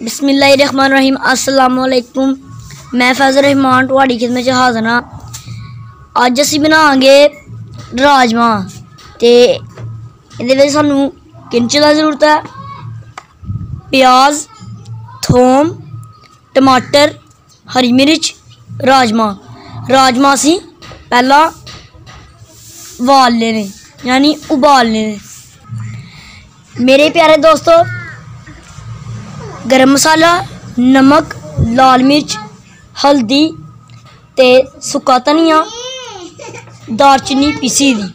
बिस्मिल्लाहिर्रहमानिर्रहीम। अस्सलाम वालेकुम। मैं फैज़ल रहमान ਤੁਹਾਡੀ ਖidmat 'ਚ ਹਾਜ਼ਰ ਹਾਂ। ਅੱਜ ਅਸੀਂ ਬਣਾਵਾਂਗੇ ਰਾਜਮਾ ਤੇ ਇਹਦੇ ਵਿੱਚ ਸਾਨੂੰ ਕਿੰਚੇ ਦੀ ਜ਼ਰੂਰਤ ਹੈ, ਪਿਆਜ਼, ਥੋਮ, टमाटर, हरी मिर्च, राजमा असी पहला उबाल लेने यानी उबाल लेने। मेरे प्यारे दोस्तों, गरम मसाला, नमक, लाल मिर्च, हल्दी ते सुक्का धनिया, दालचीनी पीसी दी।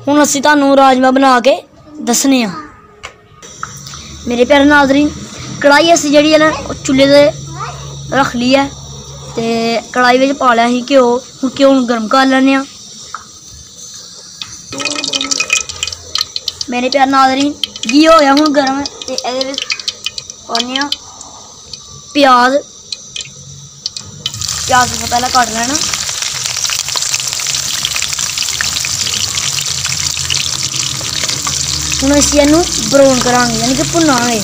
हुण असी तुहानूं राजमा बना के दसने आ। मेरे प्यारे नाज़रीन, कढ़ाई असी जिहड़ी है ना चुल्हे ते रख ली है ते कढ़ाई में पा लिया ही घ्यो। हुण घ्यो गर्म कर लैने। मेरे प्यार नाज़रीन, घी हो गया हुण गर्म ते इहदे विच पाने प्याज को पहले कट लेना। हुण असीं इहनूं ब्राउन करांगे यानी कि भुनांगे।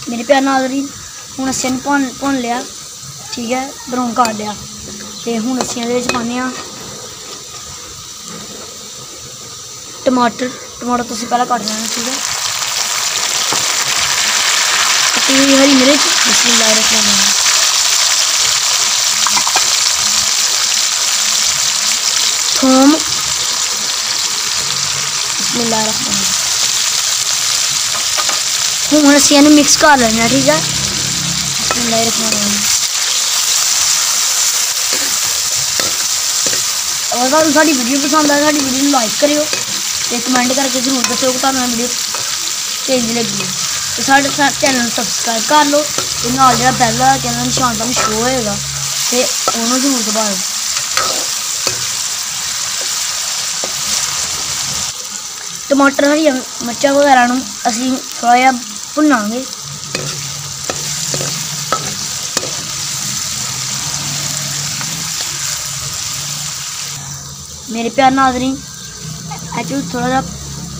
मेरे प्यार नाज़रीन, हुण असीं भुन लिया, ठीक है, ब्राउन कर लिया ते हुण असीं इहदे विच पाने टमाटर तुसीं पहले कट लेना, ठीक है। कटी हुई हरी मिर्च, बिस्मिल्लाहिर्रहमानिर्रहीम, थोम, बिस्मिल्लाहिर्रहमानिर्रहीम। हुण असीं इहनूं मिक्स कर लेना, ठीक है। बिस्मिल्लाहिर्रहमानिर्रहीम। अगर तुहानूं साडी वीडियो पसंद आए साडी वीडियो नूं लाइक करियो ते कमेंट करके जरूर दस्सिओ कि तुहानूं वीडियो किंज लगी ते साडे चैनल नूं सब्सक्राइब कर लो ते नाल जिहड़ा बैल दा चैनल निशान तुहानूं शो होएगा ते ओनूं जरूर दबाओ। टमाटर हरी मिर्चां वगैरह नूं असीं थोड़ा जिहा भुनांगे। मेरे प्यार नाज़रीन, थोड़ा जा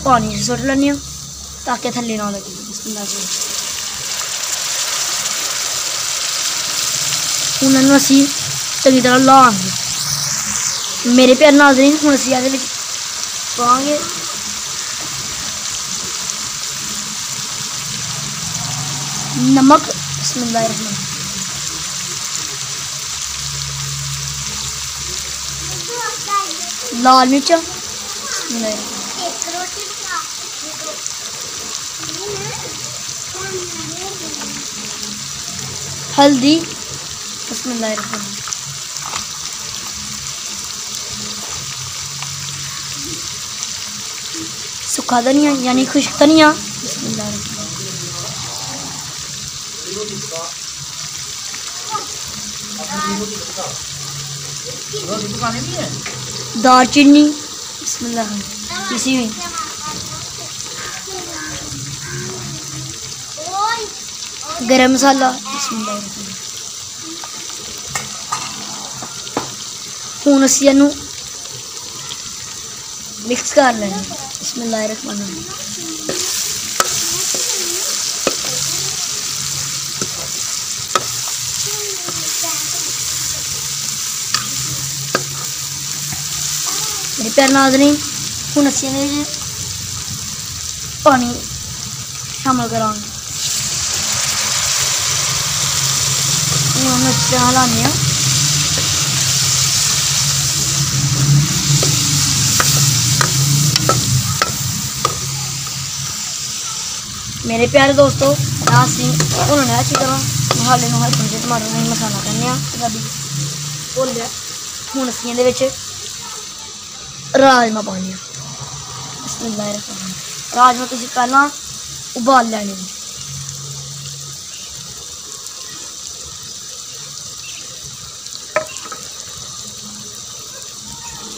पानी सुट लैने ताकि थल्ले ना लगे। हुण इहनूं असीं चंगी तरह लांगे। मेरे प्यार नाज़रीन, हुण असीं इहदे विच पावांगे नमक, बिस्मिल्लाहिर्रहमानिर्रहीम, लाल मिर्च, हल्दी, बिस्मिल्लाहिर्रहमानिर्रहीम, सूखा धनिया यानी खुश्क धनिया, बिस्मिल्लाहिर्रहमानिर्रहीम, दालचीनी, बिस्मिल्लाहिर्रहमानिर्रहीम, पीसी हुई, गरम मसाला, बिस्मिल्लाहिर्रहमानिर्रहीम। हुण असीं इहनूं मिक्स कर लेना, बिस्मिल्लाहिर्रहमानिर्रहीम। मेरे प्यार नाज़रीन, हुण असीं इहदे विच पानी शामिल करांगे। हुण अच्छी तरह हिलाने। मेरे प्यारे दोस्तों, असीं भुनना अच्छी तरह मसाले नूं हल्के ਜਿਹੇ टमाटर नाल मसाला करने साडी भुन लिया। हुण असीं इहदे विच राजमा पाने। बिस्मिल्लाहिर्रहमानिर्रहीम। राजमा तुसीं पहलां उबाल लैने।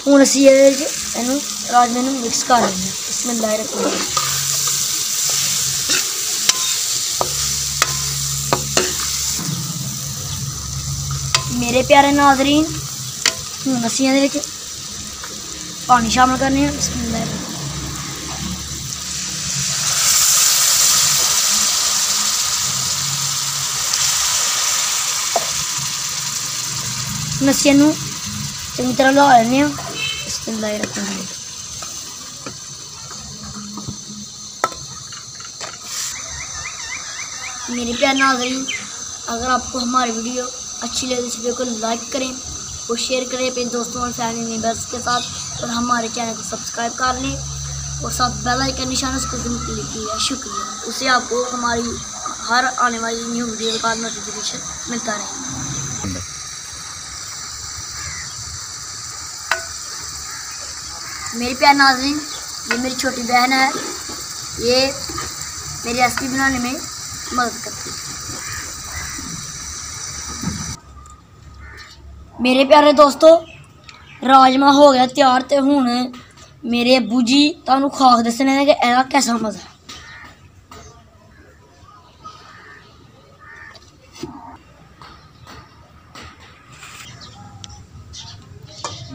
हुण असीं इहदे विच इहनूं राजमे नूं मिक्स कर लैने। बिस्मिल्लाहिर्रहमानिर्रहीम। मेरे प्यारे नाज़रीन, हुण असीं इहदे विच पानी शामिल करने। बिस्मिल्लाहिर्रहमानिर्रहीम। ਅਸੀਂ ਇਹਨੂੰ ਚੰਗੀ ਤਰ੍ਹਾਂ ਲਾ ਲੈਂਦੇ ਹਾਂ। ਬਿਸਮਿल्लाह। मेरे प्यारे नाज़रीन, अगर आपको हमारी वीडियो अच्छी लगे तो इस वीडियो को लाइक करें और शेयर करें अपने दोस्तों और फैमिली मेम्बर्स के साथ और हमारे चैनल को सब्सक्राइब कर लें और साथ बेल आइकन निशान उसको क्लिक किया। शुक्रिया। उससे आपको हमारी हर आने वाली न्यू वीडियो का नोटिफिकेशन मिलता रहेगा। मेरे प्यारे नाज़रीन, ये मेरी छोटी बहन है, ये मेरी रेसिपी बनाने में मदद करती है। मेरे प्यारे दोस्तों, राजमा हो गया तैयार ते हुण मेरे अब्बू जी तुहानू खा के दस्सने कि एह्दा कैसा मज़ा है।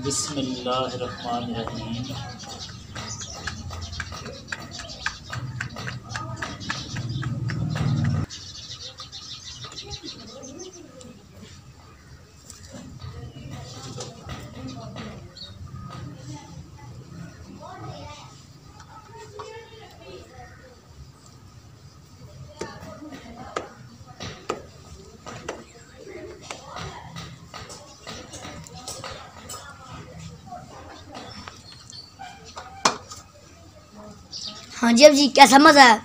बिस्मिल्लाहिर्रहमानिर्रहीम। हाँ जी अब जी, कैसा मज़ा है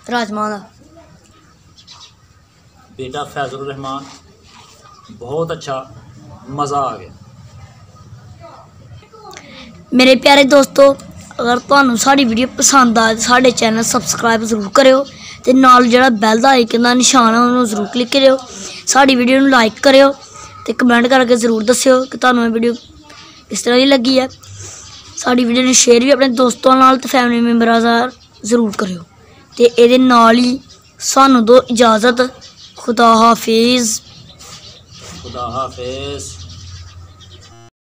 राजमा का? बेटा फैज़ुर रहमान, बहुत अच्छा मज़ा आ गया। मेरे प्यारे दोस्तों, अगर तुहानू साड़ी वीडियो पसंद आए तो साढ़े चैनल सब्सक्राइब जरूर करियो ते नाल जेहड़ा बैल दा आइकन दा निशान है उन्होंने जरूर क्लिक करियो। साड़ी वीडियो नू लाइक करियो ते कमेंट करके जरूर दस्सियो कि तुहानू ये वीडियो किस तरह दी लगी है। साड़ी वीडियो ने शेयर भी अपने दोस्तों नाल ते फैमिली मैंबरां नाल जरूर करियो ते इहदे नाल ही सानू दो इजाज़त। खुदा हाफिज़। खुदा हाफिज़।